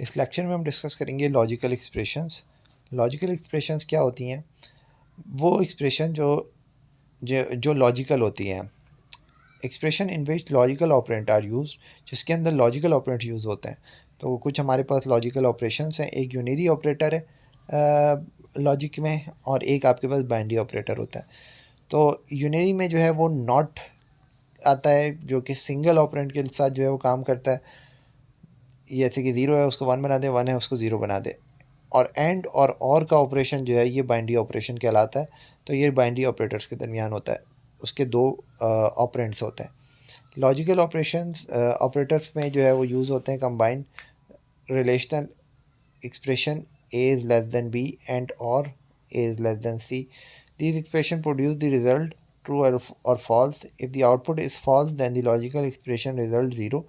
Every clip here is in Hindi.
इस लेक्चर में हम डिस्कस करेंगे लॉजिकल एक्सप्रेशंस। लॉजिकल एक्सप्रेशंस क्या होती हैं? वो एक्सप्रेशन जो लॉजिकल होती हैं। Expression in which logical operant are use, जिसके अंदर लॉजिकल ऑपरेंट यूज़ होते हैं। तो कुछ हमारे पास लॉजिकल ऑपरेशंस हैं। एक यूनरी ऑपरेटर है लॉजिक में, और एक आपके पास बाइनरी ऑपरेटर होता है। तो यूनरी में जो है वो नॉट आता है, जो कि सिंगल ऑपरेंट के साथ जो है वो काम करता है। जैसे कि ज़ीरो है उसको वन बना दे, वन है उसको ज़ीरो बना दे। और एंड और का ऑपरेशन जो है ये बाइनरी ऑपरेशन कहलाता है। तो ये बाइनरी ऑपरेटर्स के दरमियान होता है, उसके दो ऑपरेंट्स होते हैं। लॉजिकल ऑपरेशंस ऑपरेटर्स में जो है वो यूज़ होते हैं combine relational expression a is less than b and or a is less than c. These expressions produce the result true or false. If the output is false, then the logical expression result 0.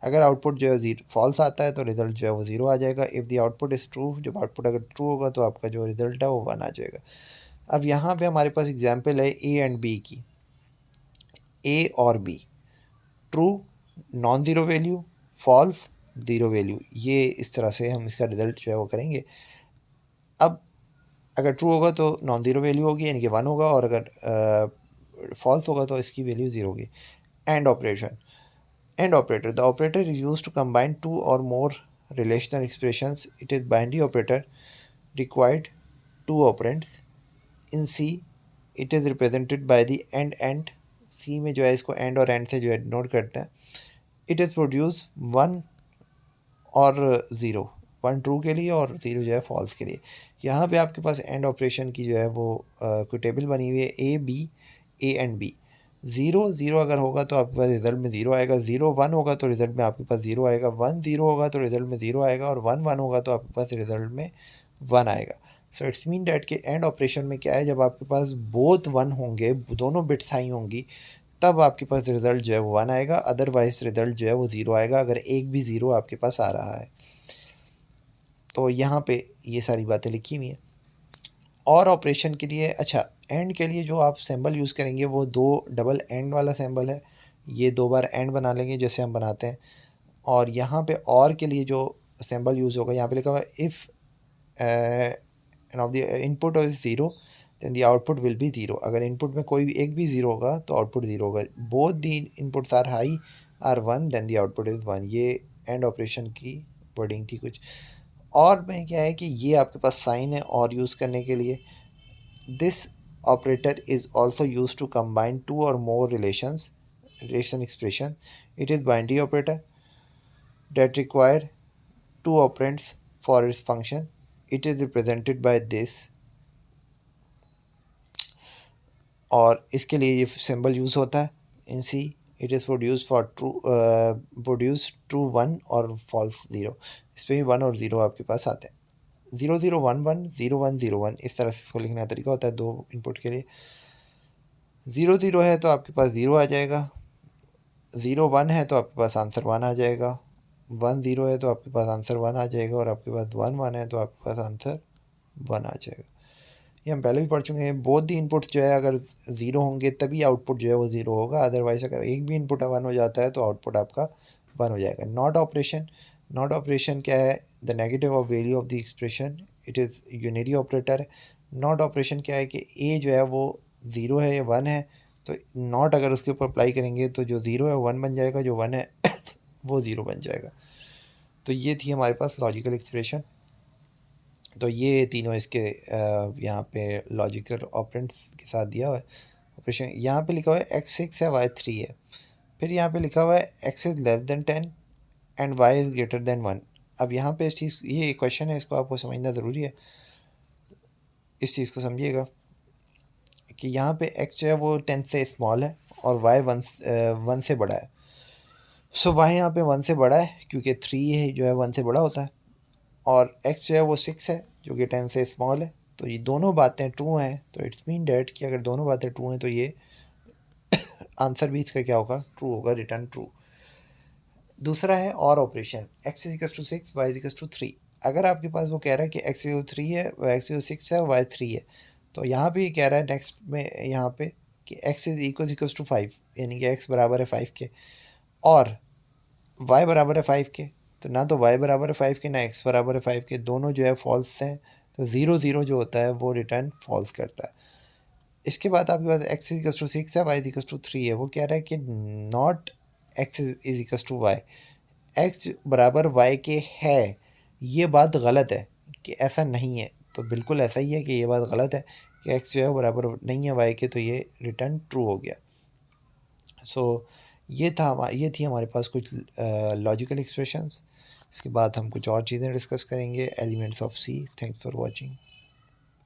अगर आउटपुट जो है फॉल्स आता है तो रिजल्ट जो है वो 0 आ जाएगा। If the output is true, जब आउटपुट अगर ट्रू होगा तो आपका जो रिजल्ट है वो 1 आ जाएगा। अब यहाँ पे हमारे पास एग्जांपल है ए एंड बी की। ए और B, true non zero value, false zero value. ये इस तरह से हम इसका रिज़ल्ट जो है वो करेंगे। अब अगर ट्रू होगा तो नॉन ज़ीरो वैल्यू होगी, यानी कि 1 होगा, और अगर फॉल्स होगा तो इसकी वैल्यू 0 होगी। And operation, and operator, the operator is use to combine two or more relational expressions. It is binary operator required two operands. In C it is represented by the and. C में जो है इसको एंड और एंड से जो है डिनोट करते हैं। इट इज़ प्रोड्यूस 1 और 0, 1 ट्रू के लिए और 0 जो है फॉल्स के लिए। यहाँ पे आपके पास एंड ऑपरेशन की जो है वो कोई टेबल बनी हुई है, ए एंड बी। 0 अगर होगा तो आपके पास रिज़ल्ट में 0 आएगा। 0 1 होगा तो रिज़ल्ट में आपके पास 0 आएगा। 1 0 होगा तो रिज़ल्ट में 0 आएगा, और 1 1 होगा तो आपके पास रिज़ल्ट में 1 आएगा। सो इट्स मीन डैट के एंड ऑपरेशन में क्या है, जब आपके पास बोथ 1 होंगे, दोनों बिट्स हाई होंगी, तब आपके पास रिज़ल्ट जो है वो 1 आएगा। अदरवाइज रिज़ल्ट जो है वो 0 आएगा, अगर एक भी 0 आपके पास आ रहा है। तो यहाँ पे ये सारी बातें लिखी हुई हैं। और ऑपरेशन के लिए, अच्छा, एंड के लिए जो आप सिंबल यूज़ करेंगे वो 2 डबल एंड वाला सिंबल है। ये 2 बार एंड बना लेंगे जैसे हम बनाते हैं। और यहाँ पे और के लिए जो सिंबल यूज़ होगा, यहाँ पे लिखा हुआ है if and of the input is 0 then the output will be 0। अगर इनपुट में कोई भी एक भी 0 होगा तो आउटपुट 0 होगा। Both the inputs are high or 1 then the output is 1। ये एंड ऑपरेशन की वर्डिंग थी कुछ। और में क्या है कि ये आपके पास साइन है और यूज़ करने के लिए। This operator is also use to combine two or more relation expression. It is binary operator that require two operands for its function. It is represented by this, और इसके लिए ये सिंबल यूज़ होता है in C. It is produce for true 1 और फॉल्स 0। इस पर भी 1 और 0 आपके पास आते हैं। 0 0 1 1 0 1 0 1, इस तरह से इसको लिखने का तरीका होता है दो इनपुट के लिए। 0 0 है तो आपके पास 0 आ जाएगा, 0 1 है तो आपके पास आंसर 1 आ जाएगा, 1 0 है तो आपके पास आंसर 1 आ जाएगा, और आपके पास 1 1 है तो आपके पास आंसर 1 आ जाएगा। ये हम पहले भी पढ़ चुके हैं। बोथ दी इनपुट्स जो है अगर 0 होंगे तभी आउटपुट जो है वो 0 होगा, अदरवाइज अगर एक भी इनपुट 1 हो जाता है तो आउटपुट आपका 1 हो जाएगा। नॉट ऑपरेशन, नॉट ऑपरेशन क्या है? The negative of value of the expression. It is unary operator. Not operation क्या है कि ए जो है वो 0 है या 1 है, तो नॉट अगर उसके ऊपर अप्लाई करेंगे तो जो 0 है 1 बन जाएगा, जो 1 है वो 0 बन जाएगा। तो ये थी हमारे पास लॉजिकल एक्सप्रेशन। तो ये तीनों इसके यहाँ पे लॉजिकल ऑपरेंट्स के साथ दिया हुआ है ऑपरेशन। यहाँ पे लिखा हुआ है x6 है y3 है। फिर यहाँ पे लिखा हुआ है x is less than 10 and y is greater than 1। अब यहाँ पे इस चीज़, ये क्वेश्चन है, इसको आपको समझना ज़रूरी है। इस चीज़ को समझिएगा कि यहाँ पे x जो है वो 10 से स्मॉल है और y 1 से बड़ा है। सो y यहाँ पे 1 से बड़ा है क्योंकि 3 है जो है 1 से बड़ा होता है, और x जो है वो 6 है जो कि 10 से स्मॉल है। तो ये दोनों बातें ट्रू हैं, तो इट्स मीन डैट कि अगर दोनों बातें ट्रू हैं तो ये आंसर भी इसका क्या होगा? ट्रू होगा, रिटर्न ट्रू। दूसरा है और operation, x equals to 6 y equals to 3। अगर आपके पास वो कह रहा है कि x 3 है, x 6 है, y 3 है, तो यहाँ पे ये कह रहा है नेक्स्ट में यहाँ पे कि x इक्वल्स टू 5, यानी कि x बराबर है 5 के और y बराबर है 5 के। तो ना तो y बराबर है 5 के, ना x बराबर है 5 के, दोनों जो है फॉल्स हैं, तो 0 0 जो होता है वो रिटर्न फॉल्स करता है। इसके बाद आपके पास x इक्वल्स टू 6 है, y इक्वल्स टू 3 है। वो कह रहा है कि not x is equals to y, x बराबर y के है, ये बात गलत है कि ऐसा नहीं है। तो बिल्कुल ऐसा ही है कि ये बात गलत है कि x जो है वो बराबर नहीं है y के, तो ये रिटर्न ट्रू हो गया। सो ये थी हमारे पास कुछ लॉजिकल एक्सप्रेशंस। इसके बाद हम कुछ और चीज़ें डिस्कस करेंगे, elements of C. Thanks for watching.